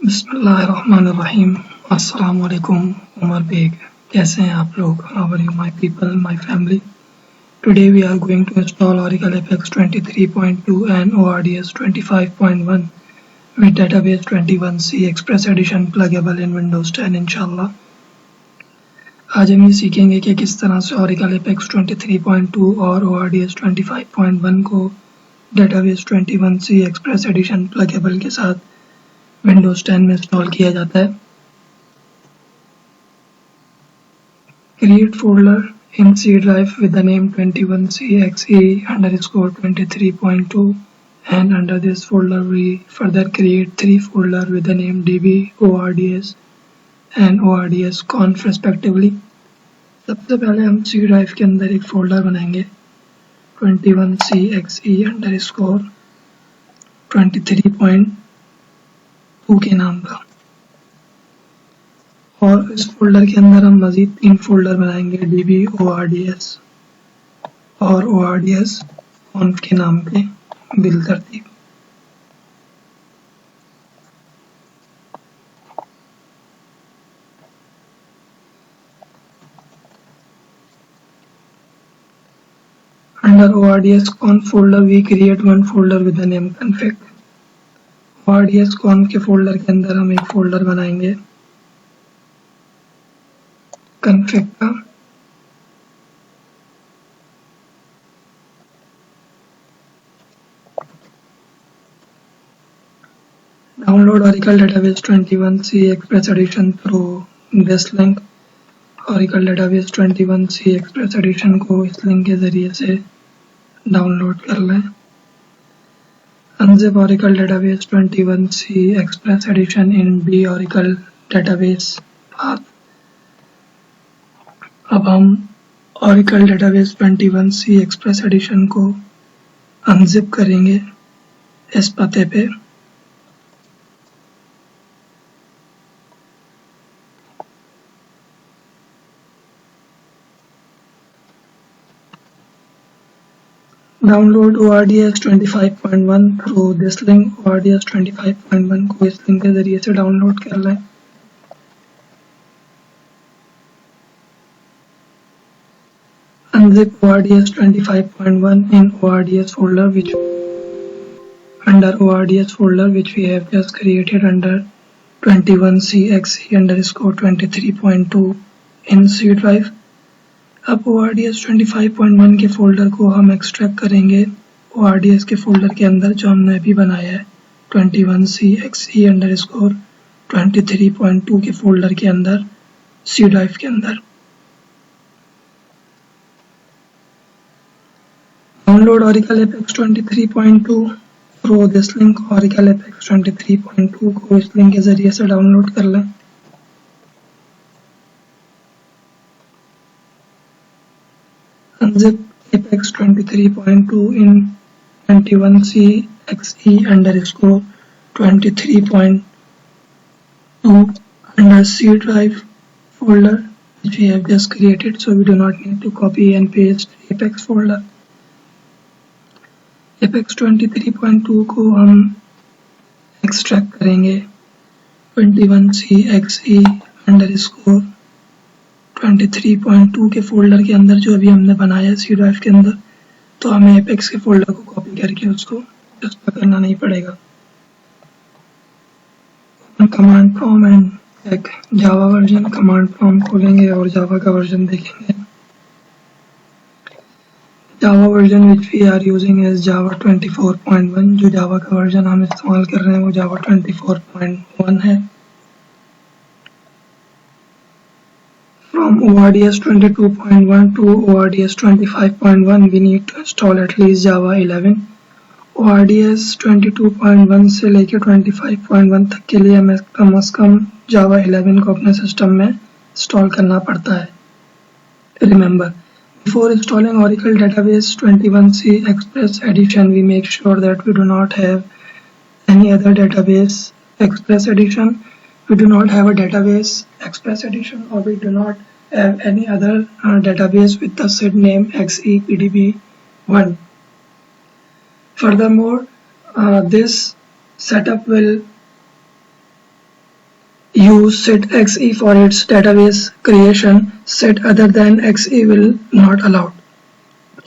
बिस्मिल्लाहिर्रहमानिर्रहीम। अस्सलाम वालेकुम। उमर बेग, कैसे हैं आप लोग? How are you my people, my family? Today we are going to install Oracle Apex 23.2 and ORDS 25.1 with Database 21C Express Edition pluggable in Windows 10 इंशाल्लाह। आज हम ये सीखेंगे कि किस तरह से Oracle Apex 23.2 और ORDS 25.1 को Database 21C Express Edition pluggable के साथ Windows 10 में इंस्टॉल किया जाता है। Create folder in C drive with the name 21CXE_23.2 and under this folder we further create 3 folders with the name DB, ORDS and ORDS conf respectively। सबसे पहले हम C drive के अंदर एक फोल्डर बनाएंगे 21CXE_23.2 के नाम का, और इस फोल्डर के अंदर हम मज़ीद 3 फोल्डर बनाएंगे DB, ORDS और ORDS conf के नाम पे बिल तरतीब। Under ORDS conf folder we create one folder with the name config। ORDS conf के फोल्डर के अंदर हम एक फोल्डर बनाएंगे config का। Download Oracle Database 21C Express Edition through this link। Oracle Database 21C Express Edition को इस link के ज़रिए से डाउनलोड कर लें। Unzip Oracle Database 21C Express Edition in B Oracle Database path। अब हम Oracle Database 21C Express Edition को अनजिप करेंगे इस पते पे। Download ORDS 25.1 through this link. ORDS 25.1 को इस लिंक के ज़रिए से डाउनलोड कर लें। Unzip ORDS 25.1 in ORDS folder which we have just created under 21CXE_23.2 in C drive। अब ORDS 25.1 के फोल्डर को हम एक्सट्रैक्ट करेंगे ORDS के फोल्डर के अंदर जो हमने अभी बनाया है 21CXE_23.2 के फोल्डर के अंदर C drive के अंदर। Download Oracle Apex 23.2 through this link। Oracle Apex 23.2 को इस लिंक के ज़रिए से डाउनलोड कर लें। Unzip Apex 23.2 in 21C_23.2 under C drive folder which we have just created, so we do not need to copy and paste Apex folder। Apex 23.2 को हम extract करेंगे 21CXE_23.2 के फोल्डर के अंदर जो अभी हमने बनाया है C drive के अंदर। तो हमें Apex के फोल्डर को कॉपी करके उसको ट्रांसफर करना नहीं पड़ेगा। कमांड प्रॉम्प्ट एंड एक जावा वर्जन कमांड प्रॉम्प्ट खोलेंगे और जावा का वर्जन देखेंगे। Java version which we are using is Java 24.1। जो जावा का वर्जन हम इस्तेमाल कर रहे हैं वो जावा 24.1 है। From ORDS 22.1 to ORDS 25.1 we need to install at least Java 11। ORDS 22.1 से लेकर 25.1 तक के लिए हमें कम से कम Java 11 को अपने सिस्टम में इंस्टॉल करना पड़ता है। Remember, before installing Oracle Database 21C Express Edition, we make sure that we do not have any other database Express Edition, we do not have a database Express Edition, or we do not have any other database with the SID name XEPDB1। Furthermore, this setup will use set XE for its database creation. Set other than XE will not allowed.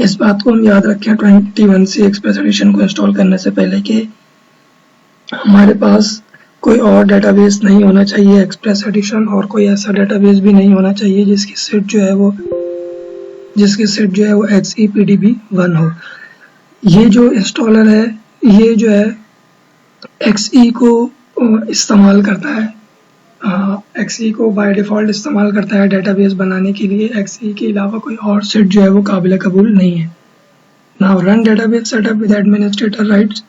इस बात को हम याद रखें 21C express addition को install करने से पहले कि हमारे पास कोई और डेटाबेस नहीं होना चाहिए एक्सप्रेस एडिशन, और कोई ऐसा डेटाबेस भी नहीं होना चाहिए जिसकी सेट जो है वो XEPDB1 हो। ये जो इंस्टॉलर है ये जो है XE को इस्तेमाल करता है, XE को बाय डिफ़ॉल्ट इस्तेमाल करता है डेटाबेस बनाने के लिए। XE के अलावा कोई और सेट जो है वो काबिल कबूल नहीं है। Now run database setup with administrator rights.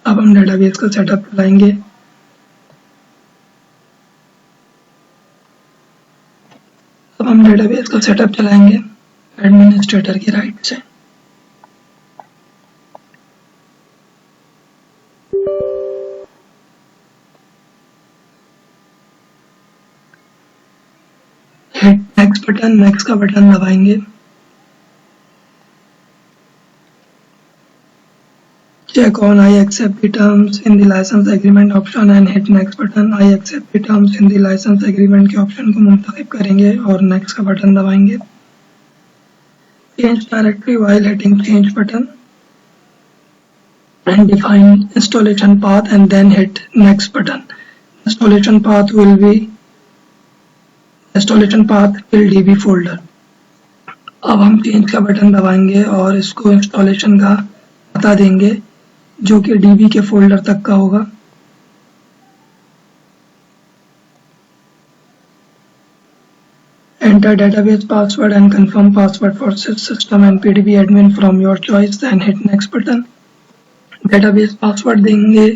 अब हम डेटाबेस का सेटअप चलाएंगे। एडमिनिस्ट्रेटर की राइट से। हिट नेक्स्ट का बटन दबाएंगे। Check on I accept the terms in the license agreement option and hit next button। I accept the terms in the license agreement के option को मुंतखब करेंगे और next का बटन दबाएंगे। Change directory while hitting change button and define installation path and then hit next button। Installation path will DB folder। अब हम change का बटन दबाएंगे और इसको इंस्टॉलेशन का पता देंगे जो कि DB के फोल्डर तक का होगा। Enter database password and confirm password for system and PDB admin from your choice, then hit next button। database password देंगे,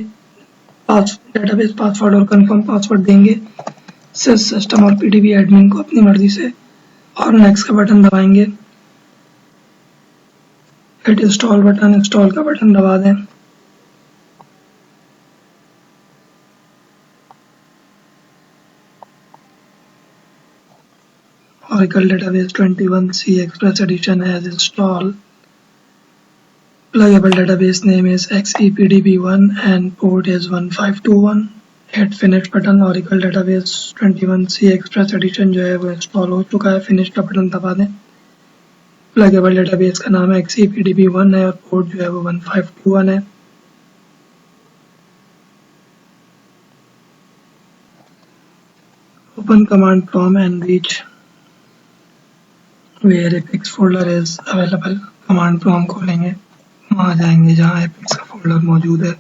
database password और confirm password देंगे सिस्टम और PDB admin को अपनी मर्जी से, और next का बटन दबाएंगे। hit install बटन, इंस्टॉल का बटन दबा दें। Oracle Database 21C Express Edition has installed। Pluggable database name is XEPDB1 and port is 1521। Hit finish button. Oracle Database 21C Express Edition जो है वो इंस्टॉल हो चुका है। फिनिश का बटन दबा दें। प्लगेबल डेटाबेस का नाम XEPDB1 है और पोर्ट जो है वो 1521 है। Open command prompt and reach where Apex folder is available। Command prompt खोलेंगे, वहाँ जाएंगे जहाँ Apex का फोल्डर मौजूद है।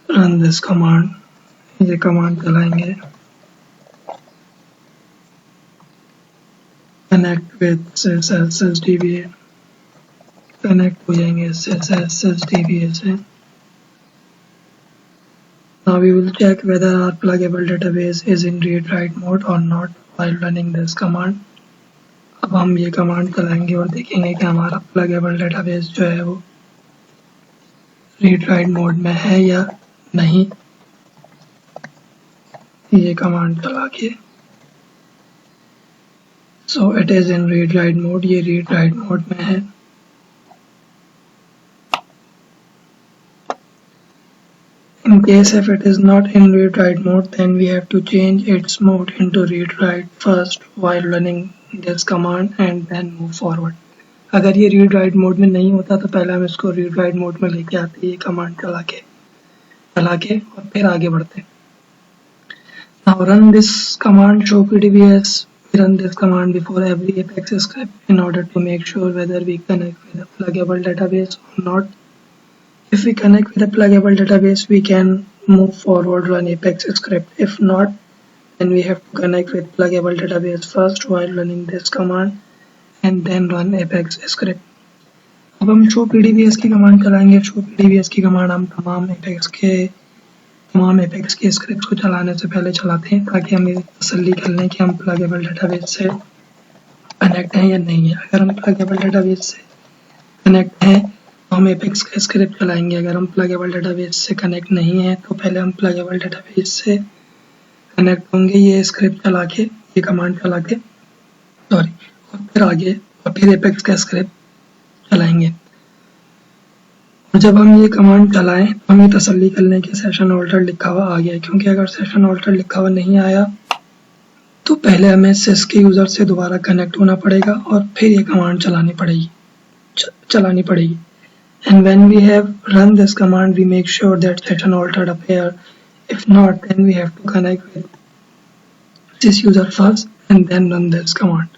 रन दिस कमांड, ये कमांड चलाएंगे। कनेक्ट विद SysDBA, कनेक्ट हो जाएंगे SysDBA से। Now we will check whether our pluggable database is in read-write mode or not while running this command। अब हम ये कमांड चलाएंगे और देखेंगे कि हमारा pluggable database जो है वो read-write मोड में है या नहीं। ये कमांड चला के so it is in read-write mode, ये read-write मोड में है। In case if it is not in read-write mode, then we have to change its mode into read-write first while running this command and then move forward। अगर ये read-write mode में नहीं होता तो पहले हम इसको read-write mode में लेके आते, ये कमांड चला के और फिर आगे बढ़ते। Now run this command show PDBs। We run this command before every Apex script in order to make sure whether we connect with a pluggable database or not। If we connect with a pluggable database, we can move forward run Apex script। If not, then we have to connect with pluggable database first while running this command and then run Apex script। अब हम show PDBs की command चलाएंगे। show PDBs की command हम तमाम Apex के script को चलाने से पहले चलाते हैं ताकि हम ये तसल्ली कर लें कि हम pluggable database से कनेक्ट हैं या नहीं है। अगर हम pluggable database से कनेक्ट हैं हम Apex का स्क्रिप्ट चलाएंगे। अगर हम pluggable database से कनेक्ट नहीं है तो पहले हम pluggable database से कनेक्ट होंगे, ये स्क्रिप्ट चला के, ये कमांड चला के और फिर आगे और फिर Apex का स्क्रिप्ट चलाएंगे। और जब हम ये कमांड चलाएं तो हमें तसल्ली कर लें कि सेशन ऑल्टर लिखा हुआ आ गया है, क्योंकि अगर सेशन ऑल्टर लिखा हुआ नहीं आया तो पहले हमें सिस के यूज़र से दोबारा कनेक्ट होना पड़ेगा और फिर ये कमांड चलानी पड़ेगी। And when we have run this command, we make sure that session altered appear. If not, then we have to connect with this user first and then run this command.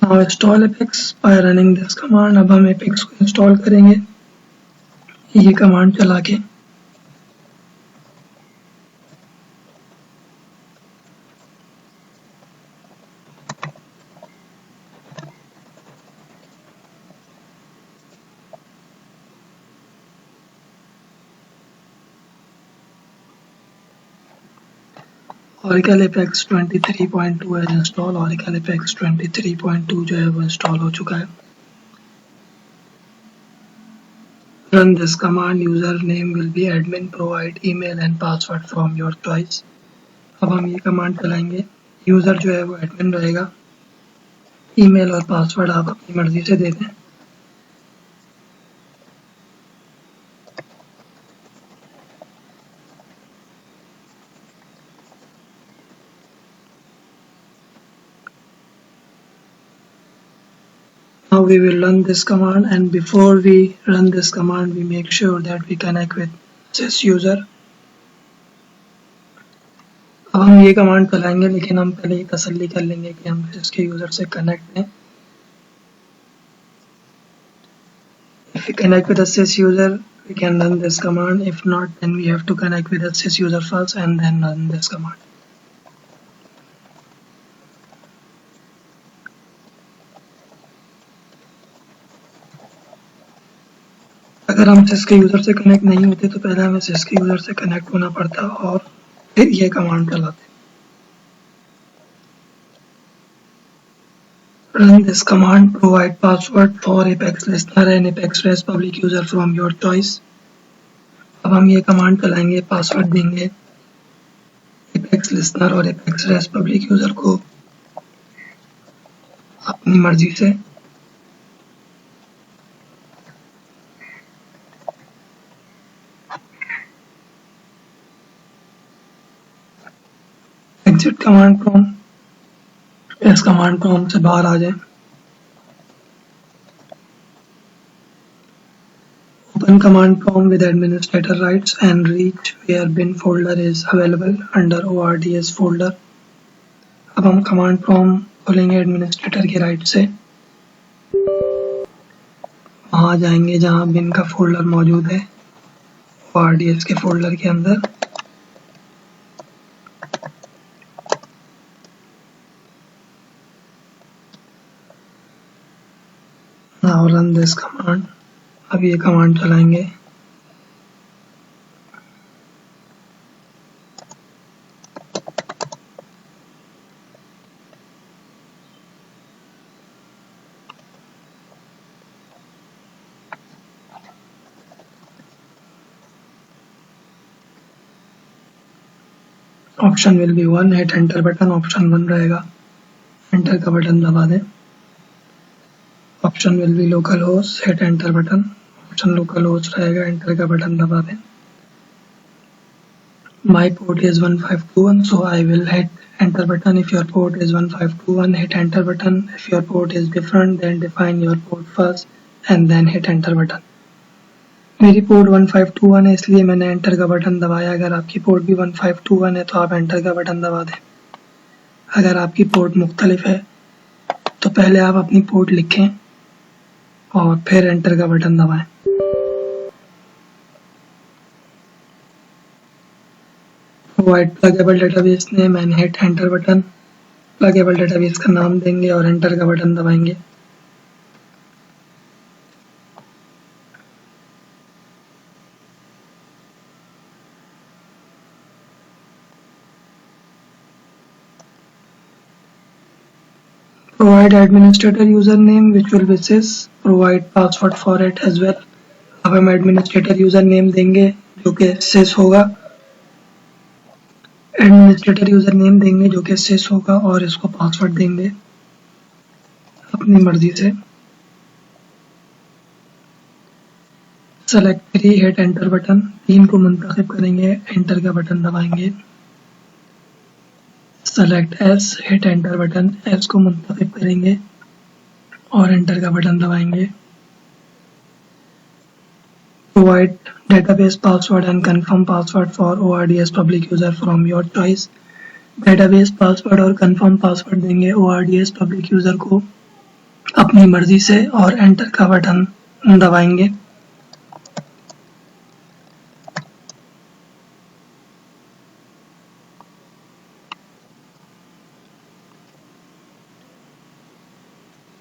Now install Apex by running this command. अब हम Apex को install करेंगे ये command चला के। Oracle Apex 23.2 है install. Oracle Apex 23.2 जो है वो इंस्टॉल हो चुका है। Run this command. Username will be admin. Provide email and password from your choice. अब हम ये कमांड चलाएंगे। यूज़र जो है वो एडमिन रहेगा। ईमेल और पासवर्ड आप अपनी मर्जी से दे दें। Now we will run this command, and before we run this command we make sure that we connect with this user. अब हम ये कमांड चलाएंगे लेकिन हम पहले तसल्ली कर लेंगे कि हम इसके यूज़र से कनेक्ट हैं। If we connect with a sys user, we can run this command. If not, then we have to connect with a sys user first and then run this command. अगर हम सिस के user से connect नहीं होते तो पहले हमें सिस के यूज़र से कनेक्ट होना पड़ता और फिर ये कमांड चलाते। Run this command. Provide password for Apex listener and Apex REST public user from your choice. अब हम ये कमांड चलाएंगे, पासवर्ड देंगे Apex listener और Apex REST public user को अपनी मर्जी से। Exit command prompt. इस कमांड प्रॉम्प्ट से बाहर आ जाए। Open command prompt with administrator rights and reach where bin folder is available under ORDS folder. अब हम कमांड प्रॉम्प्ट खोलेंगे एडमिनिस्ट्रेटर के राइट से, वहाँ जाएंगे जहाँ बिन का फोल्डर मौजूद है ORDS के फोल्डर के अंदर। Now run this command. अब ये कमांड चलाएंगे। Option will be 1, hit enter button. Option 1 रहेगा, एंटर का बटन दबा दें। Option will be local host, hit enter button. Option local host रहेगा, एंटर का बटन दबा दें। My port is 1521, so I will hit enter button. If your port is 1521, hit enter button. If your port is different, then define your port first and then hit enter button. मेरी port 1521 है इसलिए मैंने enter का button दबाया। अगर आपकी port भी 1521 है तो आप एंटर का बटन दबा दें। अगर आपकी पोर्ट मुख्तलिफ है तो पहले आप अपनी पोर्ट लिखें और फिर एंटर का बटन दबाएं। Provide pluggable database name and hit enter button. Pluggable database का नाम देंगे और एंटर का बटन दबाएंगे। Provide administrator username which will be sys. Provide password for it as well. अब हम administrator username देंगे जो कि sys होगा। एडमिनिस्ट्रेटर यूजर नेम देंगे जो कि sys होगा और इसको पासवर्ड देंगे अपनी मर्जी से। सेलेक्ट 3, हिट एंटर बटन, 3 को मुंतखब करेंगे, एंटर का बटन दबाएंगे। Select S, hit enter button, S को मुंतखब करेंगे और एंटर का बटन दबाएंगे। Provide database password and confirm password for ORDS public user from your choice. Database password और कंफर्म पासवर्ड देंगे ORDS पब्लिक यूजर को अपनी मर्जी से और एंटर का बटन दबाएंगे।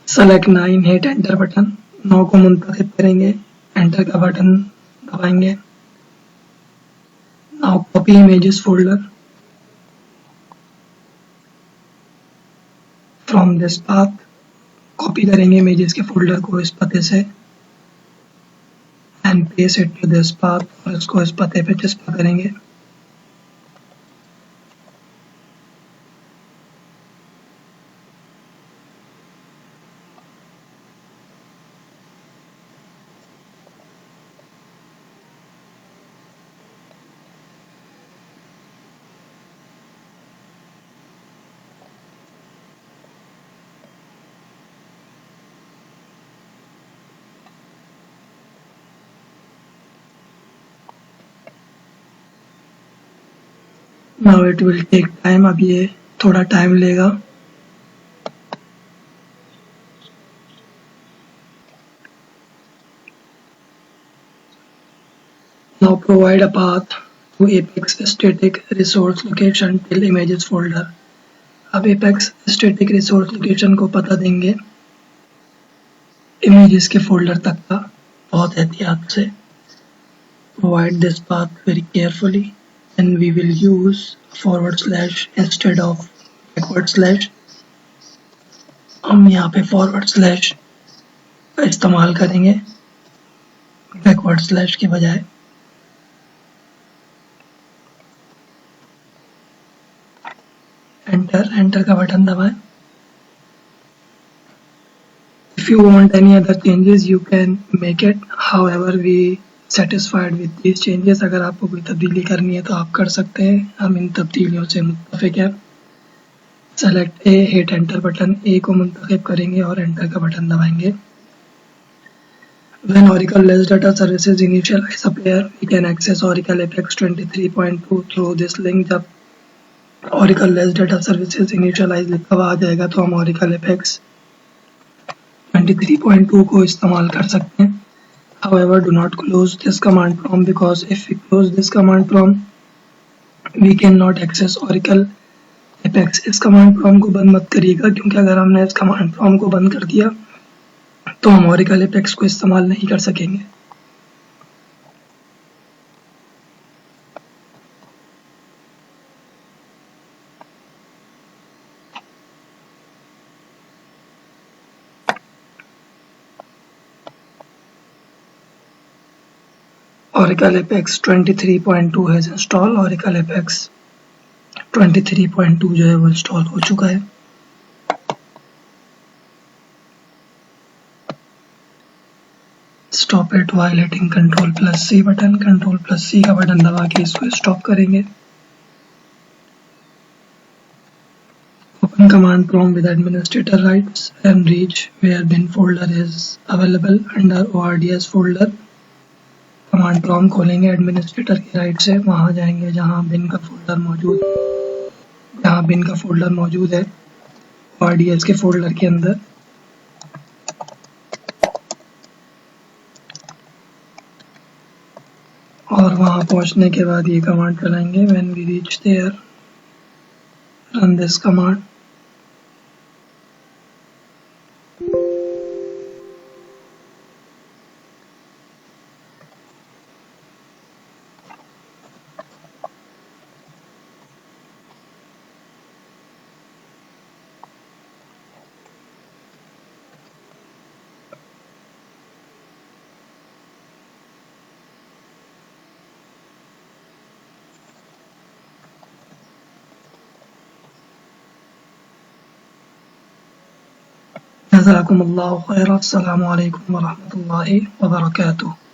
सेलेक्ट 9, हिट एंटर बटन, 9 को मुंतखब करेंगे, एंटर का बटन दबाएंगे। Now copy images folder from this path, copy करेंगे इमेजेस के फोल्डर को इस पते से and paste it to this path, और इसको इस पते पे चिपका करेंगे। Now it will take time, अब ये थोड़ा टाइम लेगा। Now provide a path to Apex static resource location till images folder। अब Apex static resource location को पता देंगे images के फोल्डर तक का, बहुत एहतियात से। Provide this path very carefully and we will use / instead of /। हम यहाँ पे / का इस्तेमाल करेंगे / के बजाय। एंटर का बटन दबाएं। If you want any other changes you can make it, however we satisfied with these changes। अगर आपको कोई तब्दीली करनी है तो आप कर सकते हैं, हम इन तब्दीलियों से मुत्तफिक हैं। Select A, hit enter button, A को मुंतखब करेंगे और एंटर का बटन दबाएंगे। When Oracle Less Data Services initialize a player, we can access Oracle Apex 23.2 through this link। जब Oracle Less Data Services initialize लिखा हुआ आ जाएगा तो हम Oracle Apex 23.2 को इस्तेमाल कर सकते हैं। However, do not close this command prompt because if we close this command prompt, we cannot access Oracle Apex। इस command prompt को बंद मत करिएगा क्योंकि अगर हमने इस command prompt को बंद कर दिया तो हम Oracle Apex को इस्तेमाल नहीं कर सकेंगे। Oracle Apex 23.2 has installed। Oracle Apex 23.2 जो है वो इंस्टॉल हो चुका है। Stop it while hitting Ctrl+C button, Ctrl+C का बटन दबा के इसको स्टॉप करेंगे। Open command prompt with administrator rights and reach where bin folder is available under ORDS folder। Command prompt खोलेंगे एडमिनिस्ट्रेटर के राइट से, वहां जाएंगे जहां बिन का फोल्डर मौजूद है ORDS के फोल्डर के अंदर। और वहां पहुंचने के बाद ये कमांड चलाएंगे। When we reach there, run this command। जज़ाकुमुल्लाहु खैरन। अस्सलामु अलैकुम व रहमतुल्लाहि व बरकातुहू।